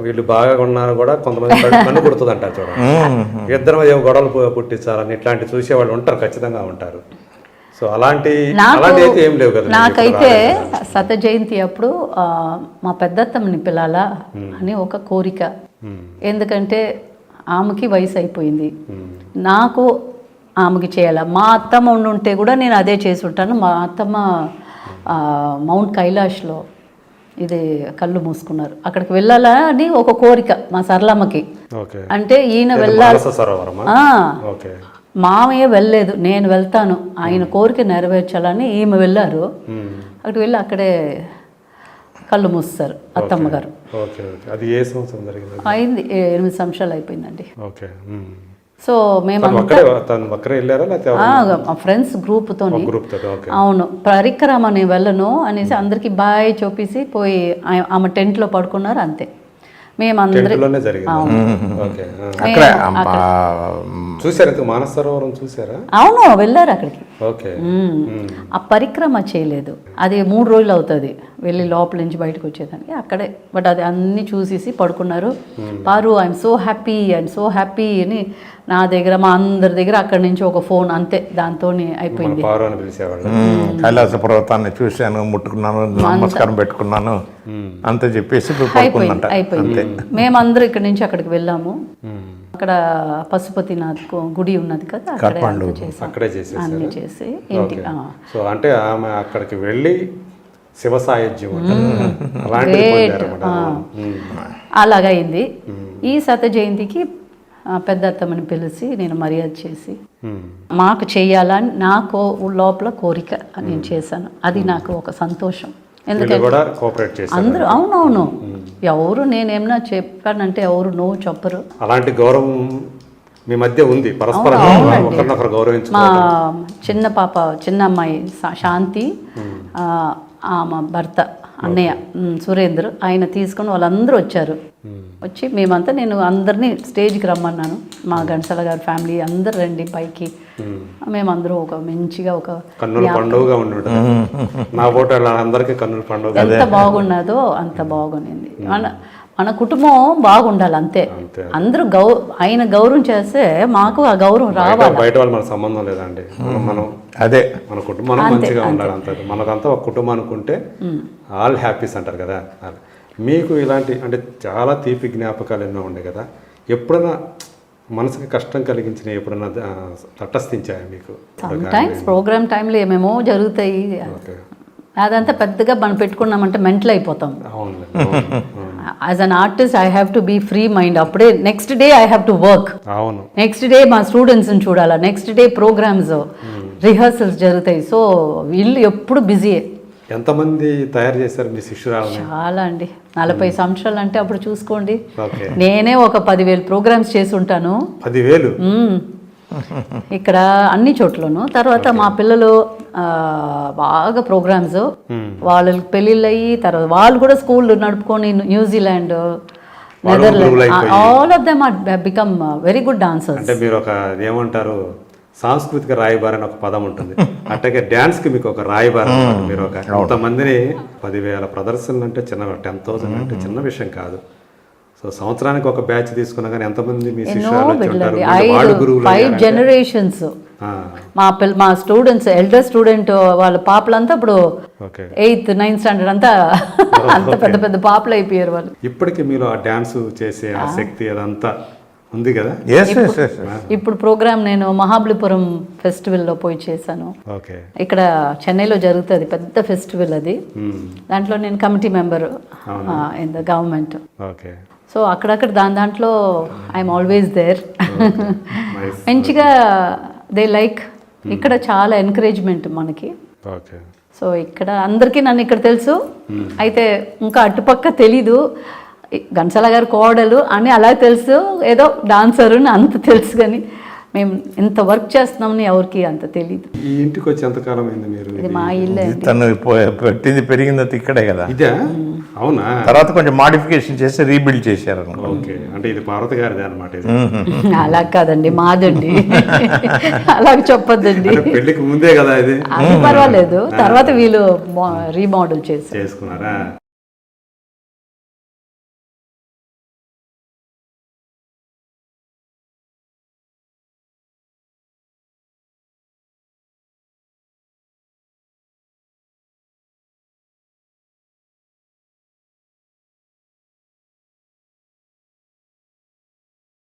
వీళ్ళు బాగా ఉన్నారు కూడా కొంతమంది కన్ను పుడుతుంది అంటారు చూడండి. ఇద్దరు గొడవలు పుట్టించాలని ఇట్లాంటి చూసేవాళ్ళు ఉంటారు, ఖచ్చితంగా ఉంటారు. సో అలాంటి అయితే ఏం లేవు కదా. నాకైతే సత జయంతి అప్పుడు మా పెద్దత్తమ్మని పిల్లాలా అని ఒక కోరిక. ఎందుకంటే ఆమెకి వయసు అయిపోయింది, నాకు ఆమెకి చేయాల. మా అత్తమ్మ ఉండుంటే కూడా నేను అదే చేసి ఉంటాను. మా అత్తమ్మ మౌంట్ కైలాష్లో ఇది కళ్ళు మూసుకున్నారు, అక్కడికి వెళ్ళాలా అని ఒక కోరిక మా సరళమ్మకి. అంటే ఈయన వెళ్ళాలి, మామయ్య వెళ్ళలేదు, నేను వెళ్తాను, ఆయన కోరిక నెరవేర్చాలని ఈమె వెళ్ళారు. అక్కడికి వెళ్ళి అక్కడే కళ్ళు మూస్తారు అత్తమ్మ గారు. అయింది 8 సంవత్సరాలు అయిపోయిందండి. సో మేమంతా ఫ్రెండ్స్ గ్రూప్తో, అవును, పరిక్రమ నేను వెళ్ళను అనేసి అందరికి బాయ్ చూపిసి పోయి ఆమె టెంట్లో పడుకున్నారు, అంతే. మేమందరం అవును వెళ్ళారు అక్కడికి. ఆ పరిక్రమ చేయలేదు, అది 3 రోజులు అవుతుంది వెళ్ళి లోపల నుంచి బయటకు వచ్చేదానికి అక్కడే. బట్ అది అన్ని చూసేసి పడుకున్నారు. పారు ఐఎమ్ సో హ్యాపీ అని నా దగ్గర, మా అందరి దగ్గర అక్కడి నుంచి ఒక ఫోన్, అంతే, దాంతో అయిపోయింది. కైలాస పర్వతాన్ని చూశాను, ముట్టుకున్నాను, నమస్కారం పెట్టుకున్నాను అంతే చెప్పేసి అయిపోయింది. మేమందరం ఇక్కడి నుంచి అక్కడికి వెళ్ళాము. అక్కడ పశుపతినాథ్ గుడి ఉన్నది కదా, అక్కడే చేసి ఇంటికి. సో అంటే ఆమె అక్కడికి వెళ్ళి శివ సాయుధ్యం అలాగైంది. ఈ సత జయంతికి పెద్ద అత్తమ్మని పిలిచి నేను మర్యాద చేసి మాకు చేయాలని నాకు లోపల కోరిక నేను చేశాను. అది నాకు ఒక సంతోషం. ఎందుకంటే అందరూ అవునవును, ఎవరు నేనేమన్నా చెప్పానంటే ఎవరు నో చెప్పరు. అలాంటి గౌరవం మీ మధ్య ఉంది, మా చిన్న పాప, చిన్న అమ్మాయి శాంతి, మా భర్త అన్నయ్య సురేంద్ర, ఆయన తీసుకొని వాళ్ళందరూ వచ్చారు. వచ్చి మేమంతా, నేను అందరినీ స్టేజ్కి రమ్మన్నాను, మా ఘంటసాల గారి ఫ్యామిలీ అందరు రండి పైకి. మేమందరూ ఒక మంచిగా ఒక ఎంత బాగున్నదో అంత బాగుంది. మన కుటుంబం బాగుండాలి, అంతే. అందరూ ఆయన గౌరవం చేస్తే మాకు ఆ గౌరవం రావాలి. బయట వాళ్ళు మన సంబంధం లేదండి, మనం అదే మన కుటుంబం మంచిగా ఉండాలి, అంతే. మనదంతా ఒక కుటుంబం అనుకుంటే ఆల్ హ్యాపీస్ అంటారు కదా. మీకు ఇలాంటి అంటే చాలా తీపి జ్ఞాపకాలు ఎన్నో ఉండే కదా. ఎప్పుడైనా మనసుకి కష్టం కలిగించిన, ఎప్పుడైనా తటస్థించాయా మీకు? ప్రోగ్రామ్ టైంలో ఏమేమో జరుగుతాయి, అదంతా పెద్దగా మనం పెట్టుకున్నామంటే మెంటల్ అయిపోతాం. As an artist I have to be free mind. అప్పుడే next day I have to work, next day మా స్టూడెంట్స్ని చూడాలా, నెక్స్ట్ డే ప్రోగ్రామ్స్ రిహర్సల్స్ జరుగుతాయి. సో వీళ్ళు ఎప్పుడు బిజీయే. ఎంతమంది తయారు చేశారు మీ శిష్యురాలు? చాలా అండి, 40 సంవత్సరాలు అంటే అప్పుడు చూసుకోండి. నేనే ఒక 10,000 ప్రోగ్రామ్స్ చేసి ఉంటాను. 10,000 ఇక్కడ అన్ని చోట్లను. తర్వాత మా పిల్లలు బాగా ప్రోగ్రామ్స్, వాళ్ళకి పెళ్ళిళ్ళు అయ్యి తర్వాత వాళ్ళు కూడా స్కూల్ నడుపుకొని New Zealand, Netherland, all of them are become very good dancers. అంటే మీరు ఒక ఏమంటారు, సాంస్కృతిక రాయబారి అని ఒక పదం ఉంటుంది, అట్లాగే డ్యాన్స్ కి మీకు ఒక రాయబారి. మీరు ఒక కొంతమందిని 10,000 ప్రదర్శనలు అంటే చిన్న 10,000 అంటే చిన్న విషయం కాదు. సో సంవత్సరానికి ఒక బ్యాచ్ తీసుకున్నా కానీ ఎంతమంది మీ శిష్యులు? 5 generations. మా స్టూడెంట్స్, ఎల్డర్ స్టూడెంట్ వాళ్ళ పాపలంతా ఇప్పుడు 8th 9th స్టాండర్డ్ అంతా అంత పెద్ద పెద్ద పాపలు అయిపోయారు వాళ్ళు. ఇప్పటికి మీరు ఆ డ్యాన్స్ చేసే ఆ శక్తి అదంతా ఉంది కదా. ఇప్పుడు ప్రోగ్రామ్ నేను మహాబలిపురం ఫెస్టివల్లో పోయి చేశాను. ఇక్కడ చెన్నైలో జరుగుతుంది పెద్ద ఫెస్టివల్ అది. దాంట్లో నేను committee member in the government. So అక్కడక్కడ దాంట్లో ఐఎమ్ ఆల్వేస్ దేర్. మంచిగా దే లైక్. ఇక్కడ చాలా ఎంకరేజ్మెంట్ మనకి. సో ఇక్కడ అందరికీ నన్ను ఇక్కడ తెలుసు, అయితే ఇంకా అటుపక్క తెలీదు. ఘంటసాల గారు కోడలు అని అలా తెలుసు, ఏదో డాన్సరు అని అంత తెలుసు, కానీ మేము ఇంత వర్క్ చేస్తున్నామని ఎవరికి అంత తెలియదు. ఈ ఇంటికి వచ్చి ఎంతకాలం అయింది మీరు? ఇది మా ఇల్లే. తను పెట్టింది పెరిగింది ఇక్కడే కదా. ఇదే అవునా? తర్వాత కొంచెం మాడిఫికేషన్ చేసి రీబిల్డ్ చేశారు. ఓకే, అంటే ఇది పార్వతి గారిది అనమాట. అలా కాదండి, మాదండి. అలాగ చెప్పొద్దండి, పెళ్లికి ముందే కదా ఇది. అది పర్వాలేదు, తర్వాత వీళ్ళు రీమోడల్ చేసుకున్నారా?